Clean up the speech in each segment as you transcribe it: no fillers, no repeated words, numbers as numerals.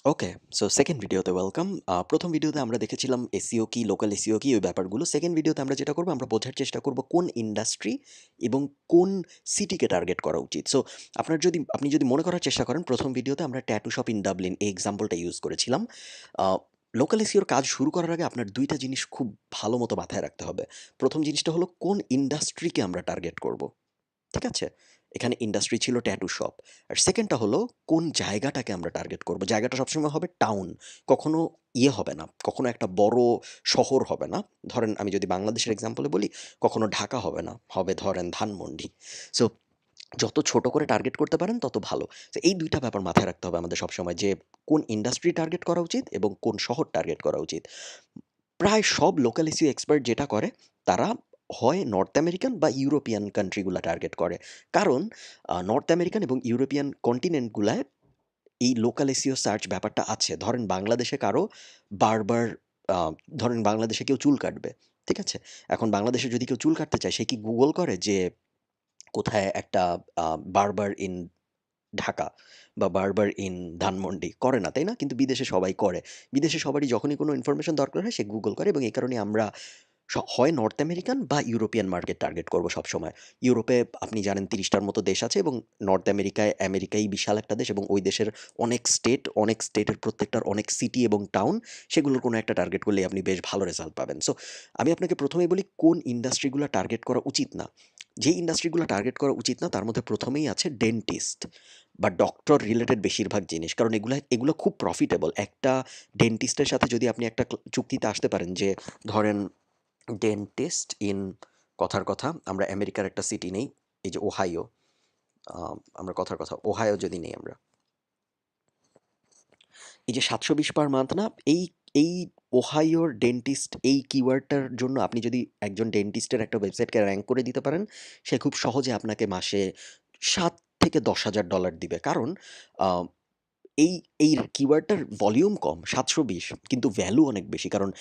ওকে, so second ভিডিওতে welcome. প্রথম ভিডিওতে আমরা দেখেছিলাম এসইও কি, লোকাল এসইও কি, ওই ব্যাপারগুলো। সেকেন্ড ভিডিওতে আমরা যেটা করবো, আমরা বোঝার চেষ্টা করব কোন ইন্ডাস্ট্রি এবং কোন সিটিকে টার্গেট করা উচিত। সো আপনি যদি মনে করার চেষ্টা করেন, প্রথম ভিডিওতে আমরা ট্যাটু শপ ইন ডাবলিন এই এক্সাম্পলটা ইউজ করেছিলাম। লোকাল এসইওর কাজ শুরু করার আগে আপনার দুইটা জিনিস খুব ভালো মতো মাথায় রাখতে হবে। প্রথম জিনিসটা হলো কোন ইন্ডাস্ট্রিকে আমরা টার্গেট করব। ঠিক আছে? এখানে ইন্ডাস্ট্রি ছিল ট্যাটু শপ। আর সেকেন্ডটা হলো কোন জায়গাটাকে আমরা টার্গেট করব। জায়গাটা সবসময় হবে টাউন। কখনো হবে না। কখনো একটা বড় শহর হবে না। ধরেন আমি যদি বাংলাদেশের এক্সাম্পলে বলি, কখনো ঢাকা হবে না। হবে ধরেন ধানমন্ডি। সো যত ছোট করে টার্গেট করতে পারেন তত ভালো। তো এই ২ টা ব্যাপার মাথায় রাখতে হবে আমাদের সবসময় যে কোন ইন্ডাস্ট্রি টার্গেট করা উচিত এবং কোন শহর টার্গেট করা উচিত। প্রায় সব লোকাল এসইও এক্সপার্ট যেটা করে, তারা হয় নর্থ আমেরিকান বা ইউরোপিয়ান কান্ট্রিগুলা টার্গেট করে। কারণ নর্থ আমেরিকান এবং ইউরোপিয়ান কন্টিনেন্টগুলায় এই লোকাল এসইও সার্চ ব্যাপারটা আছে। ধরেন বাংলাদেশে কারো বারবার আ ধরেন বাংলাদেশে কেউ চুল কাটবে। ঠিক আছে? এখন বাংলাদেশে যদি কেউ চুল কাটতে চায়, সে কি গুগল করে যে কোথায় একটা আ বারবার ইন ঢাকা বা বারবার ইন ধানমন্ডি? করে না, তাই না? কিন্তু বিদেশে সবাই করে। বিদেশে সবারই যখনই কোনো ইনফরমেশন দরকার হয়, সে গুগল করে এবং এই কারণেই আমরা হয় নর্থ আমেরিকান বা ইউরোপিয়ান মার্কেট টার্গেট করব সবসময়। ইউরোপে আপনি জানেন ৩০ টার মতো দেশ আছে এবং নর্থ আমেরিকাই বিশাল একটা দেশ এবং ওই দেশের অনেক স্টেটের প্রত্যেকটার অনেক সিটি এবং টাউন, সেগুলোর কোনো একটা টার্গেট করলেই আপনি বেশ ভালো রেজাল্ট পাবেন। সো আমি আপনাকে প্রথমেই বলি কোন ইন্ডাস্ট্রিগুলো টার্গেট করা উচিত না। যে ইন্ডাস্ট্রিগুলো টার্গেট করা উচিত না তার মধ্যে প্রথমেই আছে ডেন্টিস্ট বা ডক্টর রিলেটেড বেশিরভাগ জিনিস। কারণ এগুলো খুব প্রফিটেবল। একটা ডেন্টিস্টের সাথে যদি আপনি একটা চুক্তিতে আসতে পারেন যে ধরেন ডেন্টিস্ট ইন কথার কথা আমরা আমেরিকার একটা সিটি নেই, এই যে ওহাইও। আমরা কথার কথা ওহাইও যদি নেই আমরা, এই যে 720 পার মান্থ না, এই এই ওহাইওর ডেন্টিস্ট এই কিওয়ার্ডটার জন্য আপনি যদি একজন ডেন্টিস্টের একটা ওয়েবসাইটকে র্যাঙ্ক করে দিতে পারেন, সে খুব সহজে আপনাকে মাসে 7 থেকে 10,000 ডলার দিবে। কারণ আহ, এই এই কিওয়ার্ডটার ভলিউম কম 720, কিন্তু ভ্যালু অনেক বেশি। কারণ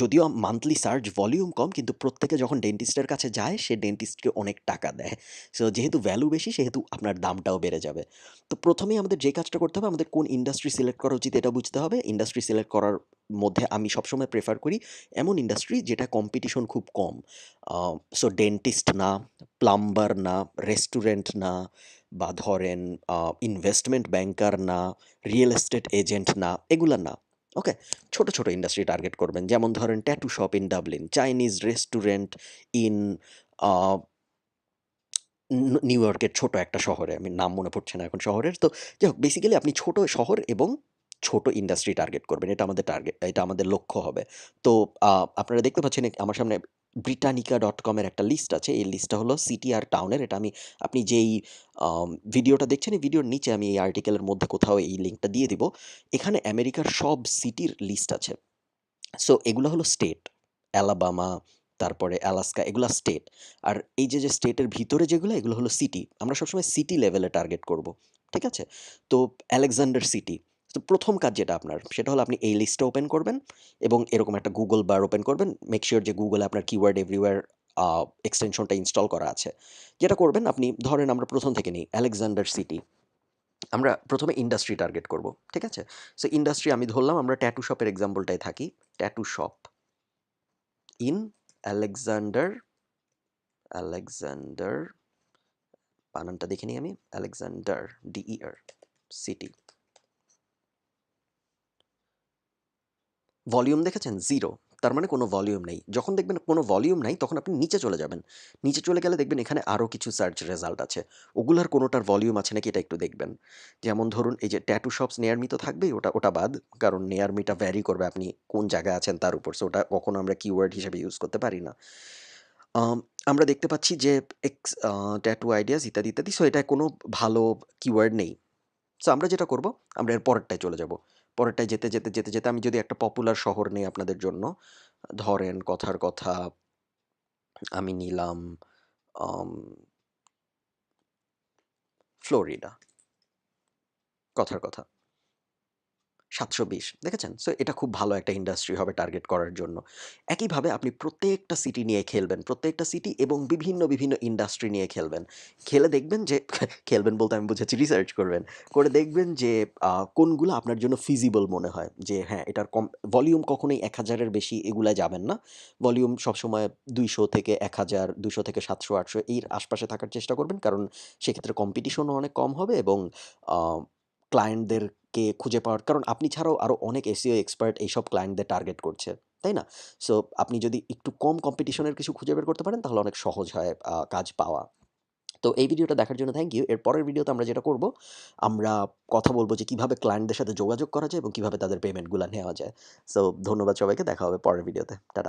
যদিও মান্থলি সার্চ ভলিউম কম, কিন্তু প্রত্যেকে যখন ডেন্টিস্টের কাছে যায়, সে ডেন্টিস্টকে অনেক টাকা দেয়। সো যেহেতু ভ্যালু বেশি, সেহেতু আপনার দামটাও বেড়ে যাবে। তো প্রথমেই আমাদের যে কাজটা করতে হবে, আমাদের কোন ইন্ডাস্ট্রি সিলেক্ট করা উচিত এটা বুঝতে হবে। ইন্ডাস্ট্রি সিলেক্ট করার মধ্যে আমি সবসময় প্রেফার করি এমন ইন্ডাস্ট্রি যেটা কম্পিটিশন খুব কম। সো ডেন্টিস্ট না, প্লাম্বার না, রেস্টুরেন্ট না, বা ধরেন ইনভেস্টমেন্ট ব্যাংকার না, রিয়েল এস্টেট এজেন্ট না, এগুলা না। ওকে? ছোট, ছোট ইন্ডাস্ট্রি টার্গেট করবেন। যেমন ধরেন tattoo shop in Dublin, Chinese restaurant in a new ইয়র্কের ছোট একটা শহরে। আমি নাম মনে পড়ছে না এখন শহরের। তো যাই হোক, বেসিক্যালি আপনি ছোট শহর এবং ছোট ইন্ডাস্ট্রি টার্গেট করবেন। এটা আমাদের লক্ষ্য হবে। তো আ আপনারা দেখতে পাচ্ছেন আমার সামনে britannica.com এর একটা লিস্ট আছে। এই লিস্টটা হলো সিটি আর টাউনের। এটা আপনি যেই ভিডিওটা দেখছেন, এই ভিডিওর নিচে আমি এই আর্টিকেলের মধ্যে কোথাও এই লিঙ্কটা দিয়ে দিব। এখানে আমেরিকার সব সিটির লিস্ট আছে। সো এগুলো হলো স্টেট। অ্যালাবামা, তারপরে অ্যালাস্কা, এগুলা স্টেট। আর এই যে স্টেটের ভিতরে যেগুলো, এগুলো হলো সিটি। আমরা সবসময় সিটি লেভেলে টার্গেট করব। ঠিক আছে? তো আলেকজান্ডার সিটি। তো প্রথম কাজ যেটা আপনার, সেটা হলো আপনি এই লিস্টটা ওপেন করবেন এবং এরকম একটা গুগল বার ওপেন করবেন। মেক সিওর যে গুগলে আপনার কিওয়ার্ড এভরিওয়্যার এক্সটেনশনটা ইনস্টল করা আছে। যেটা করবেন, আপনি ধরেন আমরা প্রথম থেকে নিই আলেকজান্ডার সিটি। আমরা প্রথমে ইন্ডাস্ট্রি টার্গেট করব। ঠিক আছে? সো ইন্ডাস্ট্রি আমি ধরলাম, আমরা ট্যাটু শপের এক্সাম্পলটায় থাকি। Tattoo shop in Alexander, Alexander বানানটা দেখে নিই আমি। Alexander, ডিইআর, city. ভলিউম দেখেছেন? 0। তার মানে কোনো ভলিউম নেই। যখন দেখবেন কোনো ভলিউম নাই, তখন আপনি নিচে চলে যাবেন। নিচে চলে গেলে দেখবেন এখানে আরও কিছু সার্চ রেজাল্ট আছে। ওগুলার কোনোটার ভলিউম আছে নাকি এটা একটু দেখবেন। যেমন ধরুন এই যে ট্যাটু শপস নিয়ার মি তো থাকবেই, ওটা বাদ। কারণ নিয়ার মিটা ভ্যারি করবে আপনি কোন জায়গায় আছেন তার উপর। সো ওটা কখনো আমরা কিওয়ার্ড হিসেবে ইউজ করতে পারি না। আম আমরা দেখতে পাচ্ছি যে ট্যাটু আইডিয়াস ইত্যাদি, ইত্যাদি। সো এটায় কোনো ভালো কিওয়ার্ড নেই। সো আমরা যেটা করব, আমরা এর পরেরটায় চলে যাব। পরেরটায় যেতে আমি যদি একটা পপুলার শহর নেই আপনাদের জন্য, ধরেন কথার কথা আমি নিলাম আম ফ্লোরিডা, কথার কথা। 720 দেখেছেন? সো এটা খুব ভালো একটা ইন্ডাস্ট্রি হবে টার্গেট করার জন্য। একইভাবে আপনি প্রত্যেকটা সিটি নিয়ে খেলবেন। প্রত্যেকটা সিটি এবং বিভিন্ন ইন্ডাস্ট্রি নিয়ে খেলবেন। খেলে দেখবেন যে খেলবেন বলতে আমি বুঝাচ্ছি রিসার্চ করবেন। করে দেখবেন যে কোনগুলো আপনার জন্য ফিজিবল মনে হয়। যে হ্যাঁ, এটার ভলিউম কখনোই ১,০০০ এর বেশি এগুলায় যাবেন না। ভলিউম সবসময় ২০০ থেকে ১,০০০, ২০০ থেকে ৭০০-৮০০ এর আশপাশে থাকার চেষ্টা করবেন। কারণ সেক্ষেত্রে কম্পিটিশনও অনেক কম হবে এবং আ ক্লায়েন্টদেরকে খুঁজে পাওয়ার কারণ আপনি ছাড়াও আরও অনেক এসইও এক্সপার্ট এইসব ক্লায়েন্টদের টার্গেট করছে, তাই না? সো আপনি যদি একটু কম কম্পিটিশনের কিছু খুঁজে বের করতে পারেন তাহলে অনেক সহজ হয় কাজ পাওয়া। তো এই ভিডিওটা দেখার জন্য থ্যাংক ইউ। এর পরের ভিডিওতে আমরা যেটা করব, আমরা কথা বলব যে কিভাবে ক্লায়েন্টদের সাথে যোগাযোগ করা যায় এবং কিভাবে তাদের পেমেন্টগুলা নেওয়া যায়। সো ধন্যবাদ সবাইকে। দেখা হবে পরের ভিডিওতে। টাটা।